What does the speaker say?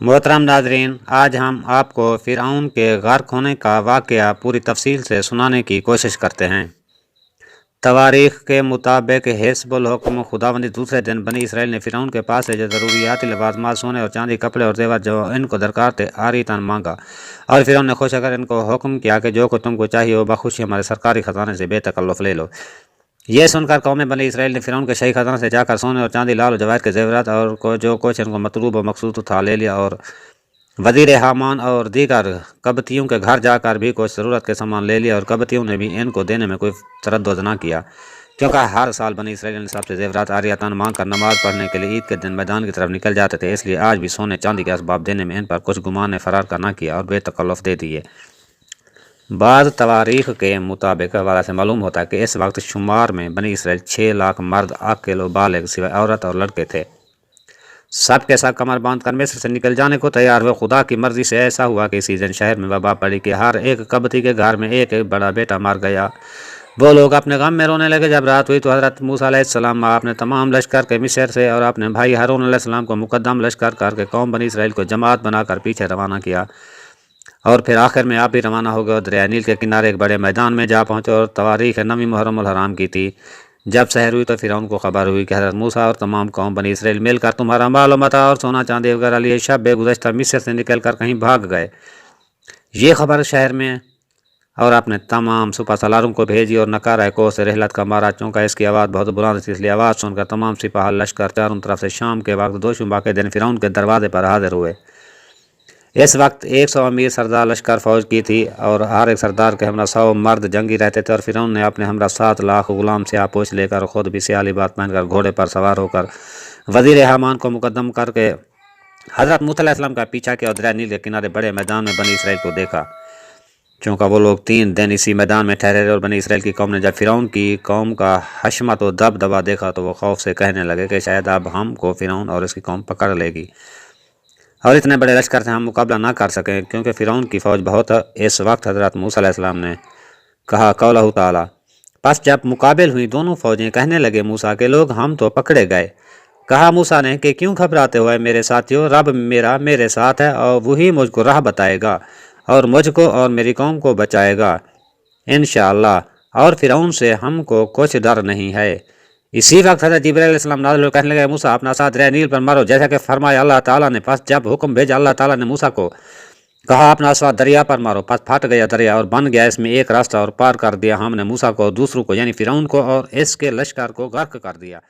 मोहतरम नाजरीन, आज हम आपको फ़िरऔन के गर्क होने का वाक़या पूरी तफसील से सुनाने की कोशिश करते हैं। तवारीख़ के मुताबिक हिस्बुल हुक्म खुदाबंदी दूसरे दिन बनी इसराइल ने फ़िरऔन के पास से जो ज़रूरियाती लिबास माल सोने और चांदी कपड़े और जेवर जो इनको दरकार थे आरीतन मांगा, और फ़िरऔन ने खुश होकर इनको हुक्म किया कि जो कुछ तुमको चाहिए वो बखुशी हमारे सरकारी ख़जाने से बेतकल्लुफ़ ले लो। ये सुनकर कौम बनी इसराइल ने फ़िरऔन के शाही खजाना से जाकर सोने और चांदी लाल और जवाहर के ज़ेवरात और जो कुछ इनको मतलूब और मकसूद था ले लिया, और वज़ीर हामान और दीगर कबतियों के घर जाकर भी कुछ ज़रूरत के सामान ले लिया, और कबतियों ने भी इनको देने में कोई तरद्दुद न किया, क्योंकि हर साल बनी इसराइल निसाब से ज़ेवरात आरियातान मांग कर नमाज़ पढ़ने के लिए ईद के दिन मैदान की तरफ निकल जाते थे। इसलिए आज भी सोने चांदी के असबाब देने में इन पर कुछ गुमान ने फ़रार का न किया और बेतकल्लुफ़ दे दिए। बाद तवारीख़ के मुताबिक हवाला से मालूम होता है कि इस वक्त शुमार में बनी इसराइल 6 लाख मर्द अकेल व बालिग सिवाय औरत और लड़के थे। सब के साथ कमर बांध कर मिस्र से निकल जाने को तैयार हुए। खुदा की मर्जी से ऐसा हुआ कि इसी दिन शहर में वबा पड़ी कि हर एक कबती के घर में एक एक बड़ा बेटा मर गया। वो लोग अपने गम में रोने लगे। जब रात हुई तो हज़रत मूसा अलैहिस्सलाम आपने तमाम लश्कर के मिस्र से और अपने भाई हारून अलैहिस्सलाम को मुकद्दम लश्कर करके कौम बनी इसराइल को जमात बनाकर पीछे रवाना किया, और फिर आखिर में आप भी रवाना हो गए और दरिया नील के किनारे एक बड़े मैदान में जा पहुँचे और तवारीख़ 9 मुहर्रम उल हराम की थी। जब सहर हुई तो फ़िरऔन को खबर हुई कि हज़रत मूसा और तमाम कौम बनी इसराइल मिलकर तुम्हारा माल व मता और सोना चांदी वगैरह लिए शब बेगुज़श्ता मिस्र से निकल कर कहीं भाग गए। ये खबर शहर में और अपने तमाम सुपह सलारों को भेजी और नकारा को से रहलत का मारा, चूँकि इसकी आवाज़ बहुत बुलंद थी, इसलिए आवाज़ सुनकर तमाम सिपाह लश्कर चारों तरफ से शाम के वक्त दो शुबा के दिन फ़िरऔन के दरवाजे पर हाजिर हुए। इस वक्त 100 अमीर सरदार लश्कर फ़ौज की थी और हर एक सरदार के हमरा 100 मर्द जंगी रहते थे, और फ़िरऔन ने अपने हमरा 7 लाख गुलाम स्याह पोश लेकर खुद भी स्याह लिबास पहनकर घोड़े पर सवार होकर वज़ीर हामान को मुकद्दम करके हज़रत मूसा अलैहिस्सलाम का पीछा किया और दरिया नील के किनारे बड़े मैदान में बनी इसराइल को देखा। चूँकि वो लोग 3 दिन इसी मैदान में ठहरे रहे और बनी इसराइल की कौम ने जब फ़िरऔन की कौम का हशमत व दबदबा देखा तो वो खौफ से कहने लगे कि शायद अब हमको फ़िरऔन और इसकी कौम पकड़ लेगी और इतने बड़े लश्कर से हम मुकाबला ना कर सकें, क्योंकि फ़िरऔन की फ़ौज बहुत है। इस वक्त हज़रत मूसा अलैहिस्सलाम ने कहा कौलहू ताला। बस जब मुकाबिल हुई दोनों फ़ौजें कहने लगे मूसा के लोग हम तो पकड़े गए। कहा मूसा ने कि क्यों घबराते हुए मेरे साथियों, रब मेरा मेरे साथ है और वही मुझको राह बताएगा और मुझको और मेरी कौम को बचाएगा इंशाअल्लाह, और फ़िरऔन से हमको कुछ डर नहीं है। इसी वक्त हज़रत जिब्राइल अलैहिस्सलाम नाज़िल कहने लगे मूसा अपना साथ दरिया नील पर मारो, जैसा कि फरमाया अल्लाह ताला ने। पास जब हुक्म भेजा अल्लाह ताला ने मूसा को, कहा अपना साथ दरिया पर मारो। पास फट गया दरिया और बन गया इसमें एक रास्ता, और पार कर दिया हमने मूसा को और दूसरों को यानी फ़िरऔन को और इसके लश्कर को गर्क कर दिया।